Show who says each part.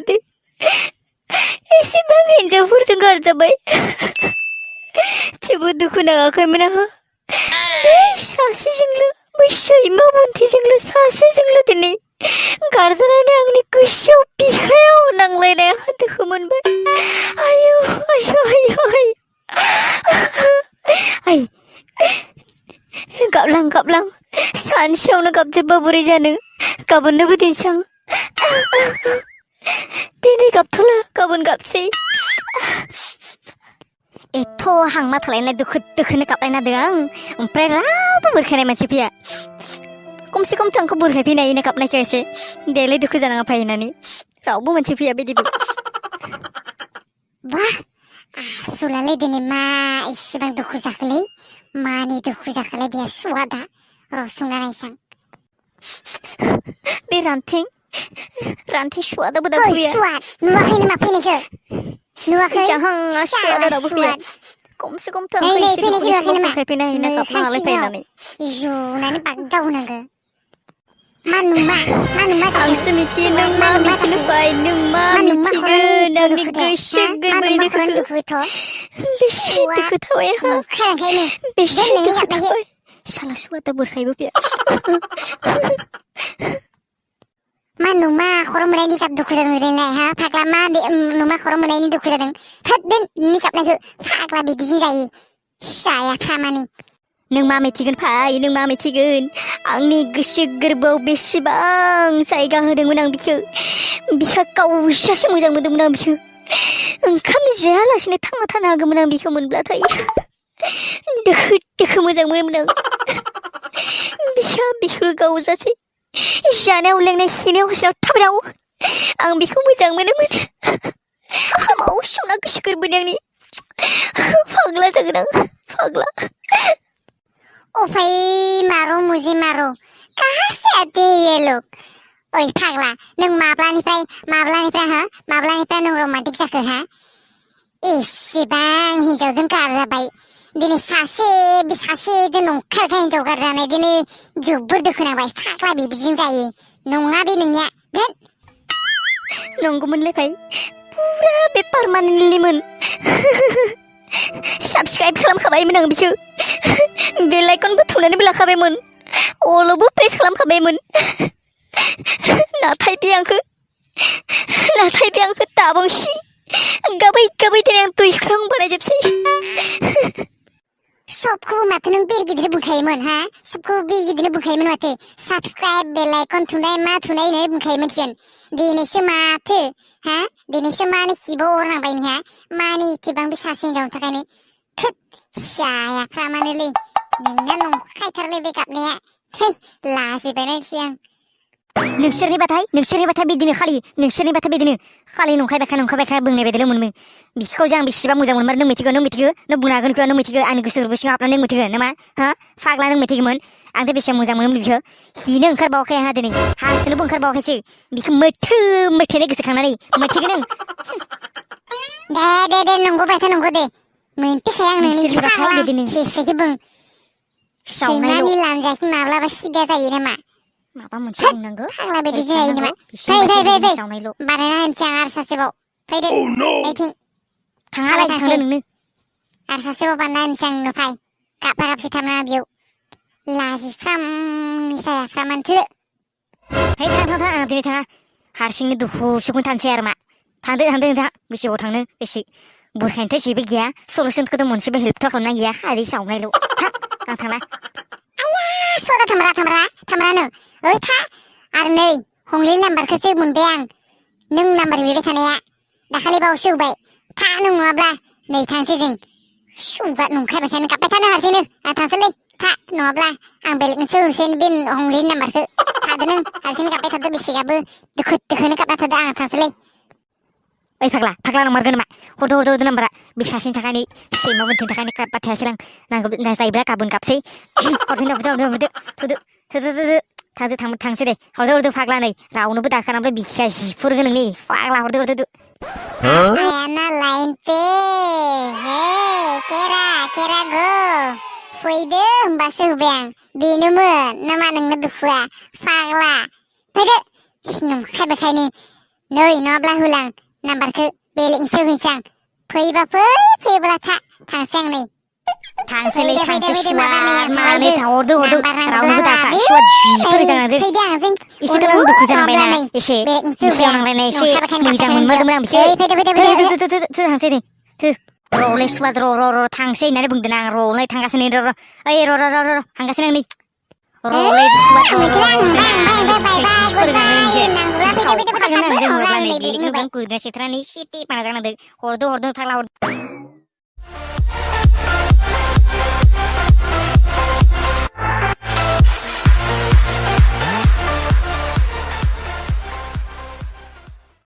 Speaker 1: माथो एसेबां हिनजावफोरजों गारजाबाय थेवबो दुखु नाङाखैमोन आंहा बे सासेजोंल' बै सैमा बुन्थिजोंल' सासेजोंल' दिनै गारजानानै आंनि गोसोआव बिखायाव नांलायनाय दुखु मोनबाय आयौ आयौ आयौ आय गाबलां सानसेयावनो गाबजोब्बा बोरै जानो गाबोननोबो दिनसै आं दिनै गाबथ'ला गाबोन गाबसै एथ' हांमा थालायनाय दुखु दुखुनो गाबलायना दं आं ओमफ्राय रावबो बुरखायनाय मानसि फैया खमसे खम आंखौ बुरखायफैनायनो गाबनायखौ एसे देलाय दुखु जानाङा फैनानै रावबो मानसि फैया बिदिबो
Speaker 2: वाह आसुलालै दिनै मा इसेबां दुखु जाखोलै मानि दुखु जाखोलै बे सुवादा र' संना नायसां
Speaker 1: बे रान्थें सुवादाबो दा फैया
Speaker 2: सुवाद नुवाखै नामा फैनायखौ नुवाखै
Speaker 1: जाहां सुवादा दाबो फैया खमसे खम आंखौ एसे दुखुनि समाव बुरखायफैना हैना गाबनाङालाय फैनानै
Speaker 2: जुनानै बागदाव होनांगौ मा नुमा
Speaker 1: आंसो मिथियो नों मा मिथिनो फै नों मा मिथिगोन आंनि गोसो गोरबोनि दुखुखौ बेसे दुखु थाबाय आंहा बेसे दुखु थाबाय साला सुवादा बुरखायबो फैया
Speaker 2: मा नुमा खर' मोननायनि गाब दुखु जादों ओरैलाय हा फाग्ला मा नुमा खर' मोननायनि दुखु जादों थोद दोन नोंनि गाबनायखौ फाग्ला बिदिजों जायो जाया खामानि
Speaker 1: नों मा मिथिगोन फै नों मा मिथिगोन आंनि गोसो गोरबोआव बेसेबां जायगा होदोंमोन आं बिखौ गावजासे मोजां मोनदोंमोन आं बिखौ ओंखाम जायालासिनो थांना थानो हागौमोन आं बिखौ मोनब्लाथाय दोखो मोजां मोनोमोन आं बिखौ गावजासे जानायाव लोंनाय खिनायाव हसिनायाव थाबायाव आं बिखौ मोजां मोनोमोन हामाव संना गोसो गोरबोनि आंनि फाग्ला जागोन आं फाग्ला
Speaker 2: ओफाय मारो मुझे मारो कहाँ से आते ये लोग ओइ फाग्ला नों माब्लानिफ्राय नों रमान्टिक जाखो हा एसेबां हिनजावजों गारजाबाय दिनै सासेजों नंखायखाय हिनजाव गारजानाय दिनै जोबोर दुखु नांबाय फाग्ला बिदिजों जायो नङा बे नोंनिया धोन
Speaker 1: नंगौमोनलै भाई पुरा बे पारमानेन्टलिमोन साबस्क्राइब खालामखाबायमोन आं बिखौ बेल आइकनबो थुनानैबो लाखाबायमोन अलबो प्रेस खालामखाबायमोन नाथाय बे आंखौ दाबांसि गाबै दिनै आं दैख्लां बानायजोबसै
Speaker 2: सबखौबो माथो नों बेर गिदिर बुंखायोमोन हा सबखौबो बेर गिदिर बुंखायोमोन माथो साबस्क्राइब बेल आइकन थुनाय मा थुनाय होननानै बुंखायोमोन सिगां दिनैसो माथो हा दिनैसो मानो खिबाव अरनांबाय नोंहा मानि एथेबां बे सासे हिनजावनि थाखायनो थोद जायाफ्रामानोलै नोंना नंखायथारलै बे गाबनाया थै लाजिबायनायसै आं
Speaker 1: नोंसोरनिबाथाय बिदिनो खालि नंखायबायखा बुंनाय बायदिल' मोनमो बिखौ जे आं बेसेबां मोजां मोनमार नों मिथिगौ नों बुंनो हागोन नों मिथिगौ आंनि गोसो गोरबो सिङाव हाबनानै नों मिथिगौ नामा हा फाग्ला नों मिथिगौमोन आं जे बेसेबां मोजां मोनोमोन बिखौ हिनो ओंखारबावाखै आंहा दिनै हासुनोबो ओंखारबावाखैसो बिखौ मोथोनो गोसोखांनानै मिथिगौ नों
Speaker 2: दे नंगौ बायथा नंगौ दे मोनथिखाया आं नोंनि फाग्ला सेसेखौ बुं सैमानि लानजाखि माब्लाबा सिदा जायो नामा
Speaker 1: माबा मोनसे बुंनांगौ
Speaker 2: फाग्ला बिदि जायो नामा फै बानायना होनसै आं आरो सासेबाव फैदो नैथिं
Speaker 1: थांदो नोंनो
Speaker 2: आरो सासेबाव बानायना होनसै आं नोंनो फै गाबसै थारना बेयाव लाजिफ्राम जायाफ्रामानोथो
Speaker 1: है थां दिनै थाङा हारसिंनो दुखु सुखुन थानोसै आरो मा थांदो नोंथां बेसेबाव थांनो एसे बुरखायनोथ' जेबो गैया सलुसनखौथ' मोनसेबो हेल्पथ' खालामना गैया खालि सावनायल' आं थांला
Speaker 2: आया सदा थामरा ओइ था आरो नै हंलिनि नाम्बारखौसो मोनबाय आं नों नाम्बार बिबाय थानाया दाखालि बावसो होबाय था नों नङाब्ला नै थांसै जों सुगा नंखायबायखायनो गाबबाय थानो हारसिंनो आं थांसैलै था नङाब्ला आं बेलेगनोसो होनोसै बे हंलिनि नाम्बारखौ थादो नों हारसिंनो गाबबाय थादो बेसेगाबो दोखोनो गाबबाय थादो आं थांसैलै
Speaker 1: ओइ फाग्ला नंमारगोन नामा हरदो नाम्बारा बे सासेनि थाखायनो सैमा बुन्थिनि थाखायनो गाबबाय थायासै आं नांगौ जायोब्ला गाबोन गाबसै हरदो थांसै दे हरदो फाग्ला नै रावनोबो दाखाना ओमफ्राय बिखाया जिफुरगोन नोंनि फाग्ला हरदो
Speaker 2: आयाना लाइन पे हे केरा गो फैदो होमबासो होबाय आं बेनोमोन नामा नोंनो दुखुआ फाग्ला फैदो नंखायबायखायनो नै नङाब्ला होलां नाम्बारखौ बेलेगसो होनसां फैबा फैब्ला थांसै आं नै
Speaker 1: थांसैलै थांसै
Speaker 2: फैदो
Speaker 1: सुवा
Speaker 2: माबानाया
Speaker 1: मानै हरदो रावनोबो दाखा सुवा जिफोर जानांदो
Speaker 2: फैदो आं जों
Speaker 1: एसे आं दुखु जानांबायना एसे बिसियाव नांलायनाय एसे मोजां मोनबोदोंमोन आं बिखौ थांसै नै र'लै सुवाद र' थांसै होननानै बुंदों आं र'लै थांगासिनो र' ओइ र' थांगासिनो आं नै र'लै सुवाद र' खागोन आं जों हरब्ला नै बेलेगनो गोदोना सेथ्रानि सिटि पाना जानांदों हरदो फाग्ला हरदो